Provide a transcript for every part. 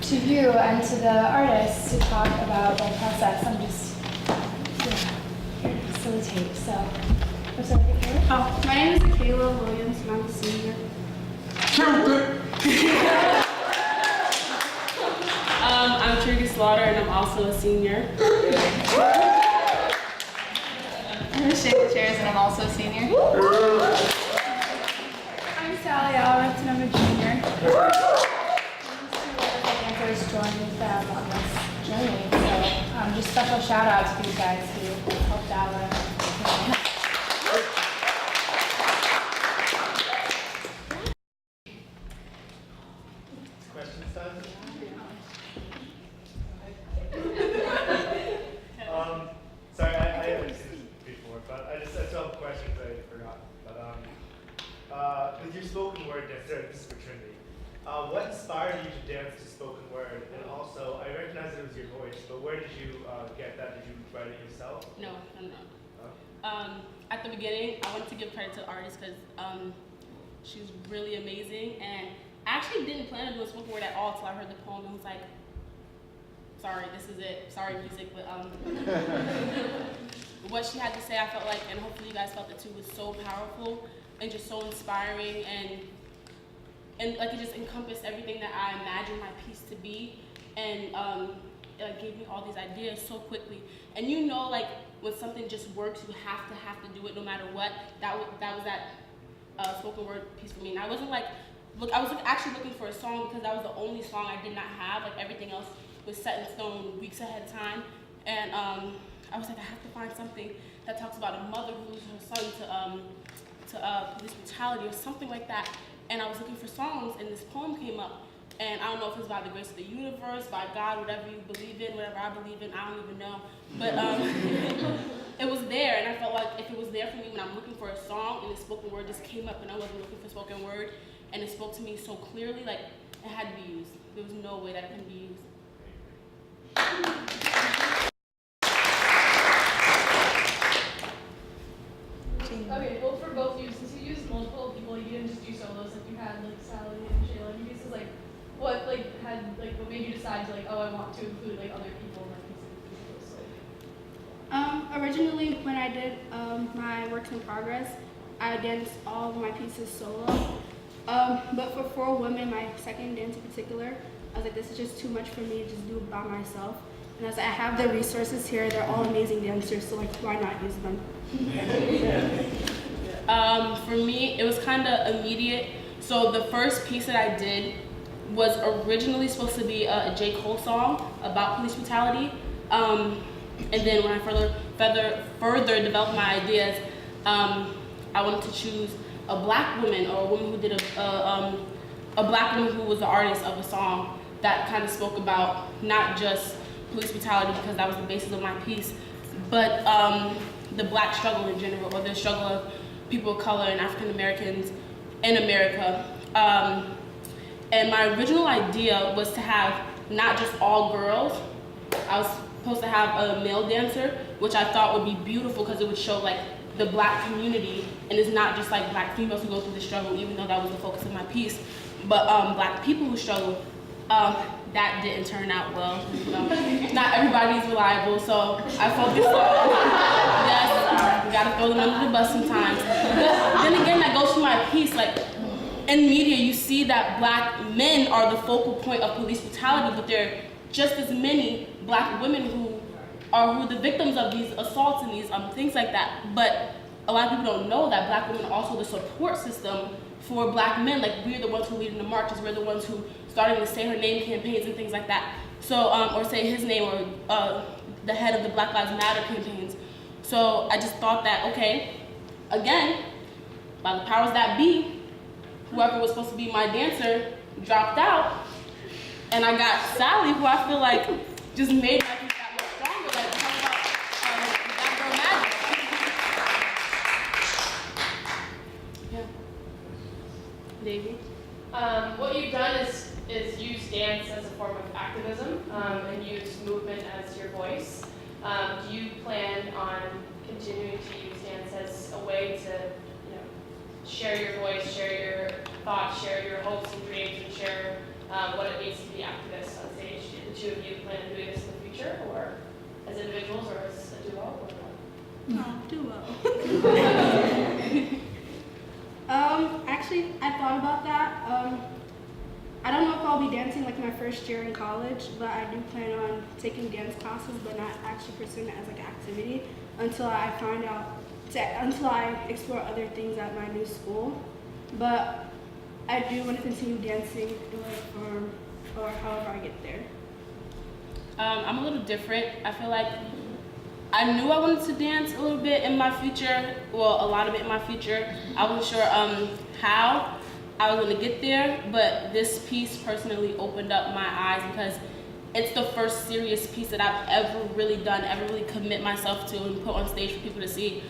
to you and to the artists to talk about their process. I'm just here to facilitate. So, what's up, Kayla? Oh, my name is Kayla Williams, and I'm a senior. I'm Trigger Slaughter, and I'm also a senior. I'm Shayla Chairs, and I'm also a senior. I'm Sally Alrett, and I'm a junior. Dancers joined with them on this journey. So, just special shout out to these guys who helped out. Questions time? Sorry, I haven't seen this before, but I still have questions I forgot. But with your spoken word dance, sorry, this is for Trinity. What inspired you to dance to spoken word? And also, I recognize it was your voice, but where did you get that? Did you write it yourself? No. At the beginning, I wanted to give credit to the artist because she's really amazing, and I actually didn't plan on doing spoken word at all until I heard the poem and was like, sorry, this is it. Sorry, music, but what she had to say, I felt like, and hopefully you guys felt it too, was so powerful and just so inspiring, and like it just encompassed everything that I imagined my piece to be, and it like gave me all these ideas so quickly. And you know, like when something just works, you have to do it no matter what. That was that spoken word piece for me. And I wasn't like, I was actually looking for a song because that was the only song I did not have. Like everything else was set in stone weeks ahead of time. And I was like, I have to find something that talks about a mother who loses her son to police brutality or something like that. And I was looking for songs, and this poem came up. And I don't know if it's by the grace of the universe, by God, whatever you believe in, whatever I believe in, I don't even know. But it was there, and I felt like if it was there for me when I'm looking for a song and the spoken word just came up and I wasn't looking for spoken word, and it spoke to me so clearly, like it had to be used. There was no way that it couldn't be used. Okay, well for both of you, since you used multiple people, you didn't just do solos, like you had like Sally and Shayla, and you guys like what what made you decide to oh I want to include like other people in my piece? Originally when I did my works in progress, I danced all of my pieces solo. But for 4 women, my second dance in particular, I was like, this is just too much for me to just do by myself. And I was like, I have the resources here, they're all amazing dancers, so like, why not use them? For me, it was kind of immediate. So the first piece that I did was originally supposed to be a J. Cole song about police brutality. And then when I further developed my ideas, I wanted to choose a black woman or a woman who did a black woman who was the artist of a song that kind of spoke about not just police brutality, because that was the basis of my piece, but the black struggle in general, or the struggle of people of color and African Americans in America. And my original idea was to have not just all girls. I was supposed to have a male dancer, which I thought would be beautiful because it would show like the black community, and it's not just like black females who go through the struggle, even though that was the focus of my piece, but black people who struggle. That didn't turn out well. You know? Not everybody's reliable, so I focused on, yes, we gotta throw them under the bus sometimes. But then again, that goes to my piece, like, in media, you see that black men are the focal point of police brutality, but there are just as many black women who are the victims of these assaults and these things like that. But a lot of people don't know that black women are also the support system for black men. Like, we're the ones who lead in the marches, we're the ones who starting the Say Her Name campaigns and things like that. So, or Say His Name, or the head of the Black Lives Matter campaigns. So I just thought that, okay, again, by the powers that be, whoever was supposed to be my dancer dropped out, and I got Sally, who I feel like just made my piece that much stronger. Like, talk about that girl magic. Yeah. Davey? What you've done is use dance as a form of activism and use movement as your voice. Do you plan on continuing to use dance as a way to, share your voice, share your thoughts, share your hopes and dreams, and share what it means to be activists on stage? two of you plan on doing this in the future, or as individuals, or as a duo, or what? No, duo. Actually, I thought about that. I don't know if I'll be dancing like my first year in college, but I do plan on taking dance classes, but not actually pursuing it as like an activity until I explore other things at my new school. But I do want to continue dancing or however I get there. I'm a little different. I feel like I knew I wanted to dance a little bit in my future, well, a lot of it in my future. I wasn't sure how I was gonna get there, but this piece personally opened up my eyes because it's the first serious piece that I've ever really done, ever really commit myself to and put on stage for people to see.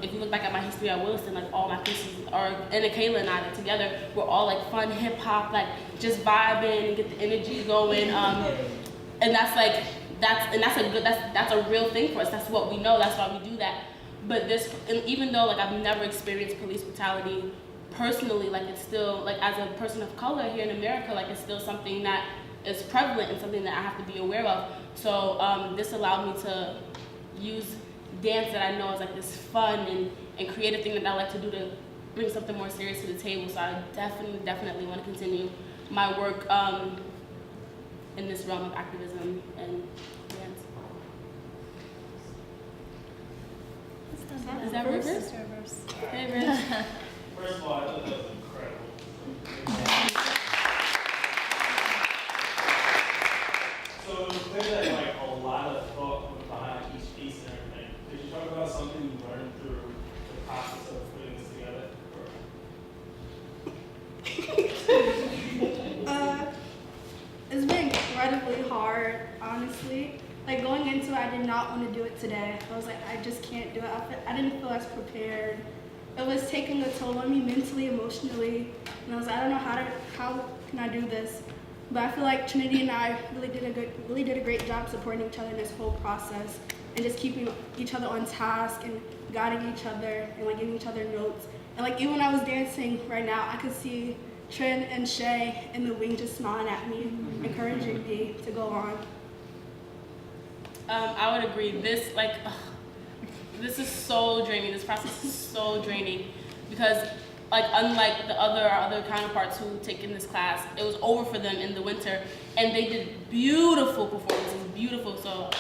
If you look back at my history at Williston, like all my pieces are, and Kayla and I like, together, we're all like fun hip hop, like just vibing and get the energy going. And that's a real thing for us. That's what we know. That's why we do that. But this, and even though like I've never experienced police brutality personally, like it's still like as a person of color here in America, like it's still something that is prevalent and something that I have to be aware of. So this allowed me to use dance that I know is like this fun and creative thing that I like to do to bring something more serious to the table. So I definitely want to continue my work in this realm of activism and dance. Is that reverse? Hey, Rich. First of all, I thought that was incredible. So it was clear that like a lot of thought went behind each piece and everything. Could you talk about something you learned through the process of putting this together? It's been incredibly hard, honestly. Like going into it, I did not want to do it today. I was like, I just can't do it. I didn't feel as prepared. It was taking a toll on me mentally, emotionally, and I was like, I don't know how can I do this? But I feel like Trinity and I really did a great job supporting each other in this whole process and just keeping each other on task and guiding each other and like giving each other notes. And like even when I was dancing right now, I could see Trin and Shay in the wing just smiling at me, encouraging me to go on. I would agree. This is so draining. This process is so draining because like unlike our other counterparts who take in this class, it was over for them in the winter and they did beautiful performances, beautiful. So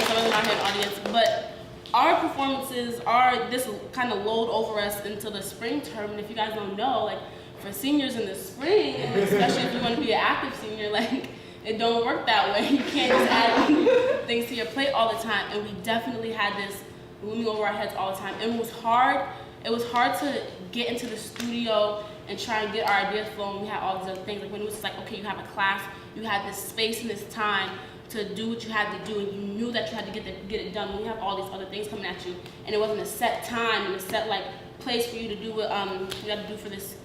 some of them out here in the audience, but our performances are this kind of load over us until the spring term. And if you guys don't know, like for seniors in the spring, and especially if you want to be an active senior, like it don't work that way. You can't just add things to your plate all the time. And we definitely had this looming over our heads all the time. And it was hard. It was hard to get into the studio and try and get our ideas flowing. We had all these other things. Like when it was just like, okay, you have a class, you had this space and this time to do what you had to do, and you knew that you had to get it done. When you have all these other things coming at you, and it wasn't a set time and a set like place for you to do what you had to do for this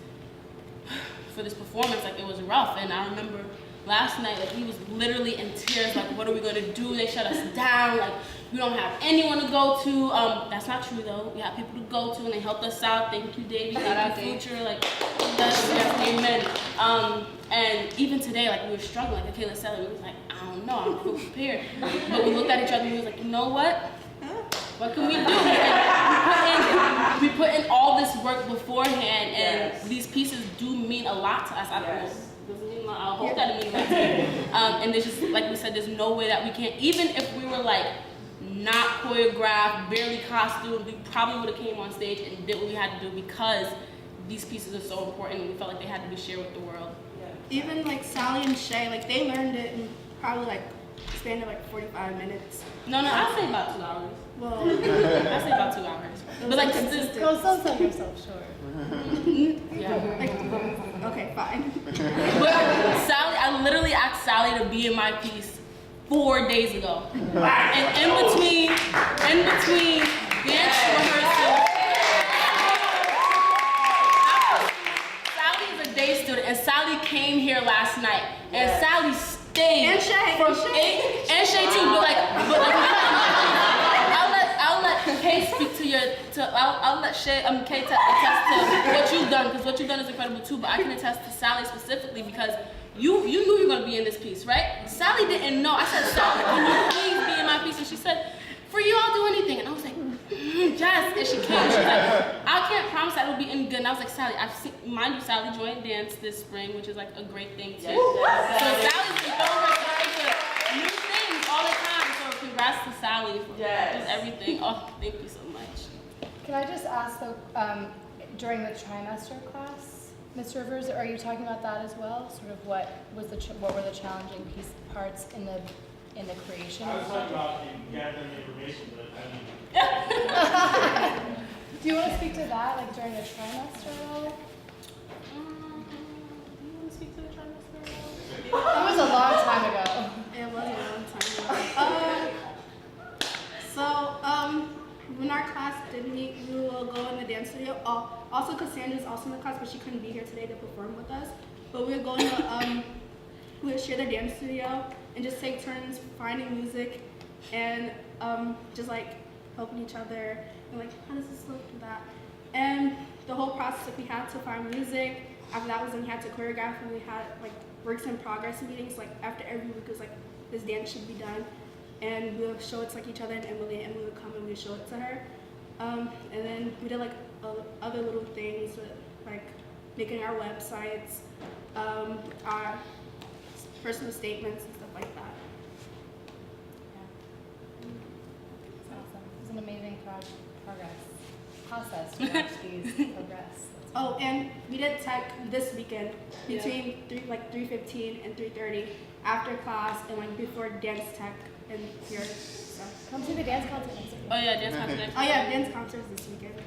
performance. Like it was rough. And I remember last night, like he was literally in tears. Like, what are we gonna do? They shut us down. Like we don't have anyone to go to. That's not true though. We have people to go to, and they helped us out. Thank you, Davey. Thank you, Future. Like, yes, amen. And even today, like we were struggling. Like Kayla said, we was like, I don't know, I don't feel prepared. But we looked at each other and we was like, you know what? What can we do? We put in all this work beforehand, and these pieces do mean a lot to us. I hope that it means a lot to you. And there's just, like we said, there's no way that we can't, even if we were like not choreographed, barely costumed, we probably would have came on stage and did what we had to do because these pieces are so important and we felt like they had to be shared with the world. Even like Sally and Shay, like they learned it in probably like span of like 45 minutes. No, I'd say about 2 hours. Well, I'd say about 2 hours. But like this, Don't sell yourself short. yeah. Okay, fine. But Sally, I literally asked Sally to be in my piece 4 days ago. And in between dance rehearsal, Sally is a day student, and Sally came here last night, and Sally stayed And Shay, from 8, and Shay too, but like I'll let Kay speak to I'll let Shay, Kay attest to what you've done, because what you've done is incredible too, but I can attest to Sally specifically because you knew you were gonna be in this piece, right? Sally didn't know. I said, Sally, can you please be in my piece? And she said, for you, I'll do anything. And I was like, yes. And she came. She was like, I can't promise that it'll be any good. And I was like, Sally, I've seen, mind you, Sally joined dance this spring, which is like a great thing too. So Sally's been throwing herself into new things all the time. So congrats to Sally for just everything. Oh, thank you so much. Can I just ask though, during the trimester class, Ms. Rivers, are you talking about that as well? Sort of what were the challenging parts in the creation? I was talking about gathering information, but I mean. Do you want to speak to that, like during the trimester at all? Do you want to speak to the trimester at all? That was a long time ago. It was a long time ago. When our class did meet, we will go in the dance studio. Also, Cassandra's also in the class, but she couldn't be here today to perform with us. But we're going to we'll share the dance studio and just take turns finding music and just like helping each other and like how does this look to that. And the whole process, like we had to find music. After that was when we had to choreograph, and we had like works in progress meetings. Like after every week, it was like this dance should be done. And we'll show it to like each other, and Emily would come and we'd show it to her. And then we did like other little things with like making our websites, our personal statements and stuff like that. Yeah. It's awesome. It was an amazing process to watch these progress. Oh, and we did tech this weekend between 3:15 and 3:30 after class and like before dance tech and here. So. Come see the dance concert next week. Oh yeah, dance concert next Oh yeah, dance concerts this weekend. Do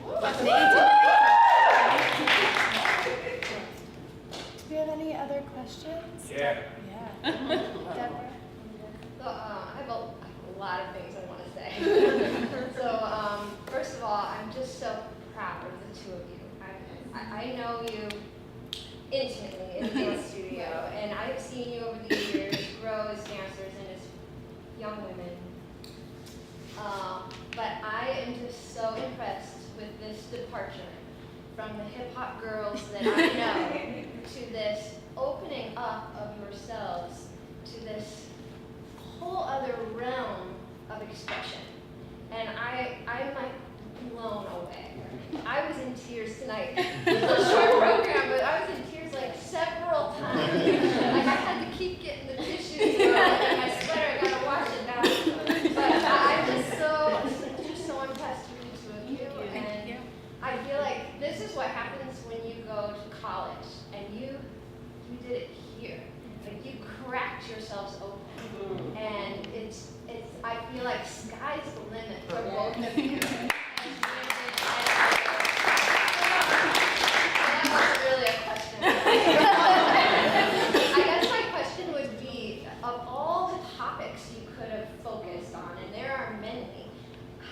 we have any other questions? Yeah. Deborah? So, I have a lot of things I want to say. So, first of all, I'm just so proud of the two of you. I know you intimately in the dance studio, and I've seen you over the years grow as dancers and as young women. But I am just so impressed with this departure from the hip-hop girls that I know to this opening up of yourselves to this whole other realm of expression. And I'm like blown away. I was in tears tonight. It was a short program, but I was in tears like several times. Like I had to keep getting the tissues and my sweater, I gotta wash it down. But I'm just so impressed with the two of you. And I feel like this is what happens when you go to college and you did it here. Like you cracked yourselves open. And it's I feel like sky's the limit for both of you. That wasn't really a question. I guess my question would be, of all the topics you could have focused on, and there are many,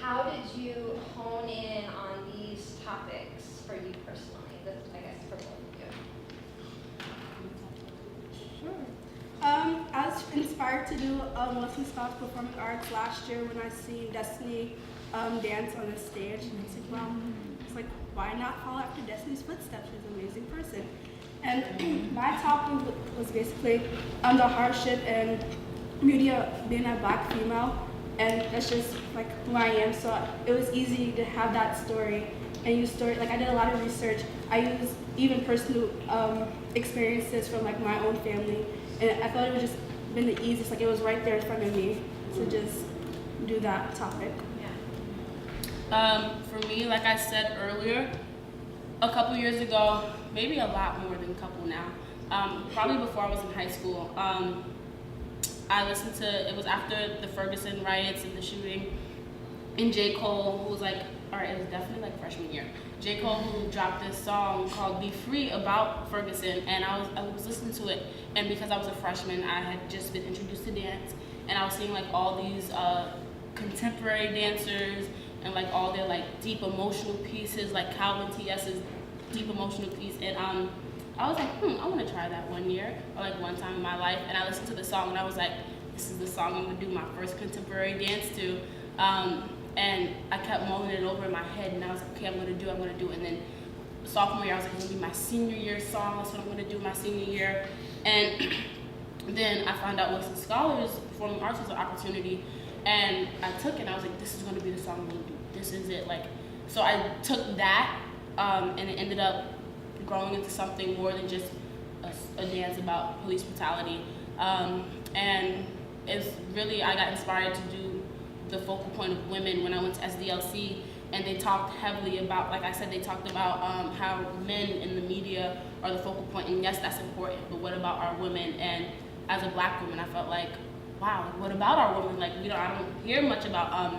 how did you hone in on these topics for you personally? That's, I guess, for both of you. Sure. I was inspired to do Williston Scholars Performing Arts last year when I seen Destiny dance on the stage. And I said, well, it's like, why not follow after Destiny's footsteps? She's an amazing person. And my topic was basically the hardship and beauty of being a Black female. And that's just like who I am. So it was easy to have that story and use story. Like I did a lot of research. I used even personal experiences from like my own family. And I thought it would just been the easiest, like it was right there in front of me to just do that topic. For me, like I said earlier, a couple years ago, maybe a lot more than a couple now, probably before I was in high school, I listened to, it was after the Ferguson riots and the shooting, and J. Cole, who was like, all right, it was definitely like freshman year. J. Cole who dropped this song called Be Free about Ferguson, and I was listening to it, and because I was a freshman, I had just been introduced to dance, and I was seeing like all these contemporary dancers and like all their like deep emotional pieces, like Calvin T.S.'s deep emotional piece, and I was like, I want to try that one year, or like one time in my life, and I listened to the song, and I was like, this is the song I'm gonna do my first contemporary dance to. And I kept mulling it over in my head, and I was like, okay, I'm gonna do it. And then sophomore year, I was like, it's gonna be my senior year song. That's what I'm gonna do my senior year. And then I found out Williston Scholars Performing Arts was an opportunity, and I took it and I was like, this is gonna be the song I'm gonna do. This is it. Like, so I took that, and it ended up growing into something more than just a dance about police brutality. And it's really, I got inspired to do the focal point of women when I went to SDLC, and they talked heavily about, like I said, they talked about how men in the media are the focal point, and yes, that's important, but what about our women? And as a black woman, I felt like, wow, what about our women? Like, I don't hear much about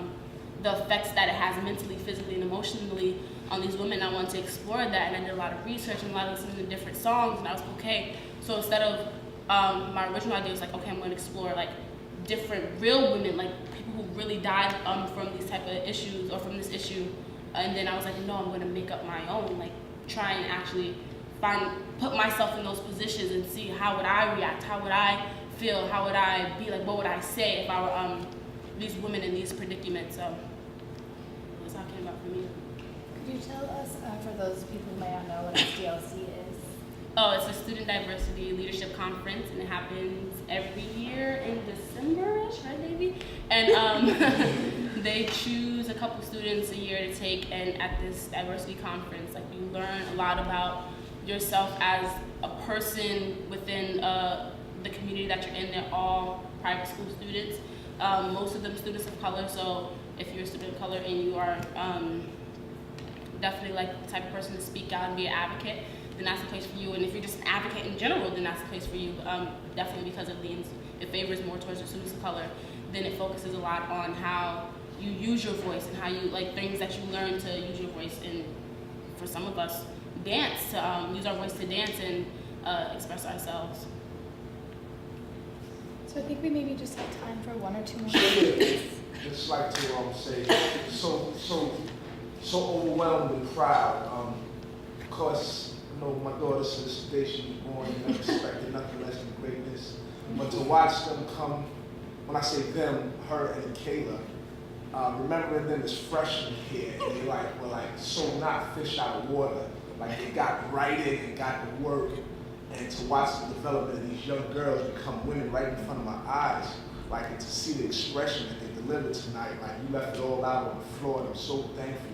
the effects that it has mentally, physically, and emotionally on these women. I wanted to explore that, and I did a lot of research and a lot of listening to different songs, and I was okay. So instead of, my original idea was like, okay, I'm going to explore like different real women, like people who really died from these type of issues or from this issue. And then I was like, no, I'm going to make up my own, like try and actually put myself in those positions and see how would I react, how would I feel, how would I be, like what would I say if I were these women in these predicaments. So that's how it came about for me. Could you tell us, for those people who may not know what SDLC is? Oh, it's a Student Diversity Leadership Conference, and it happens every year in December-ish, right, baby? And they choose a couple students a year to take, and at this diversity conference, like you learn a lot about yourself as a person within the community that you're in. They're all private school students, most of them students of color. So if you're a student of color and you are definitely like the type of person to speak out and be an advocate, then that's the place for you. And if you're just an advocate in general, then that's the place for you. Definitely because it favors more towards the students of color. Then it focuses a lot on how you use your voice and how you, like things that you learn to use your voice. And for some of us, dance, to use our voice to dance and express ourselves. So I think we maybe just have time for one or two more questions. Just like to say, so overwhelmed and proud. Of course, you know, my daughter since the day she was born, never expected nothing less than greatness. But to watch them come, when I say them, her and Kayla, remembering them as freshmen here, and they were like so not fish out of water. Like they got right in and got to work, and to watch the development of these young girls become women right in front of my eyes, like, and to see the expression that they delivered tonight, like you left it all out on the floor, and I'm so thankful.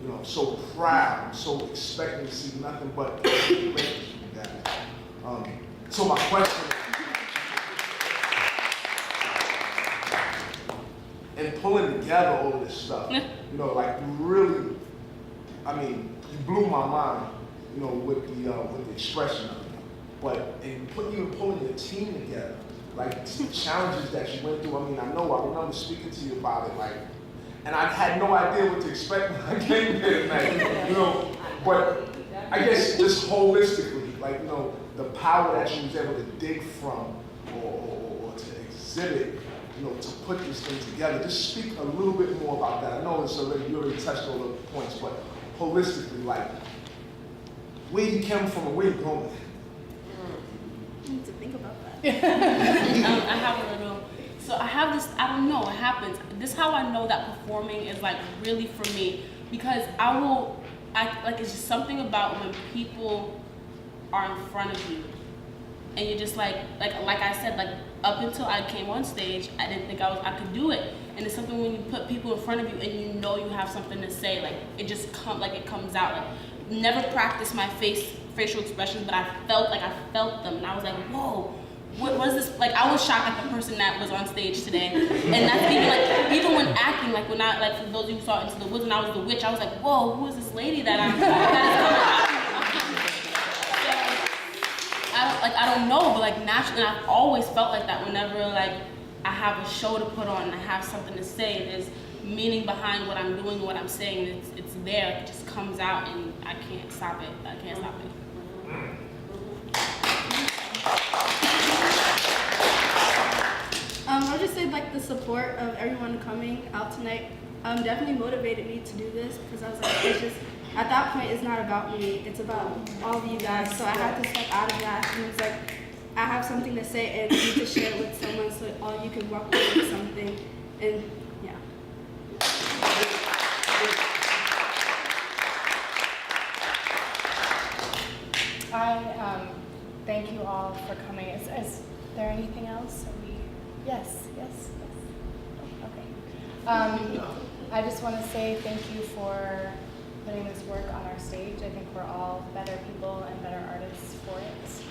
You know, I'm so proud. I'm so expecting to see nothing but greatness from you guys. So my question, and pulling together all of this stuff, you know, like really, I mean, you blew my mind, you know, with the expression of it. But even pulling your team together, like the challenges that you went through. I mean, I remember speaking to you about it, like. And I had no idea what to expect when I came here tonight, you know. But I guess just holistically, like, you know, the power that you was able to dig from or to exhibit, you know, to put this thing together. Just speak a little bit more about that. I know you already touched all the points, but holistically, like, where you came from and where you're going. I need to think about that. I have a little. So I have this, I don't know, it happens. This is how I know that performing is like really for me, because it's just something about when people are in front of you and you're just like I said, like up until I came on stage, I didn't think I could do it. And it's something when you put people in front of you and you know you have something to say, like it just comes out. Like never practiced my facial expressions, but I felt them, and I was like, whoa. What is this? Like, I was shocked at the person that was on stage today. And that's even when acting, like when for those of you who saw Into the Woods, when I was the witch, I was like, whoa, who is this lady that is coming out? I don't know, but like naturally, and I've always felt like that whenever like I have a show to put on and I have something to say, there's meaning behind what I'm doing, what I'm saying, it's there, it just comes out and I can't stop it. I'll just say like the support of everyone coming out tonight definitely motivated me to do this, because I was like, it's just, at that point it's not about me, it's about all of you guys. So I had to step out of that, and it's like, I have something to say and need to share it with someone so all you can walk away with something. And yeah. thank you all for coming. Is there anything else? Are we? Yes. Oh, okay. I just want to say thank you for putting this work on our stage. I think we're all better people and better artists for it.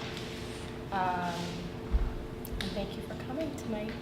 And thank you for coming tonight.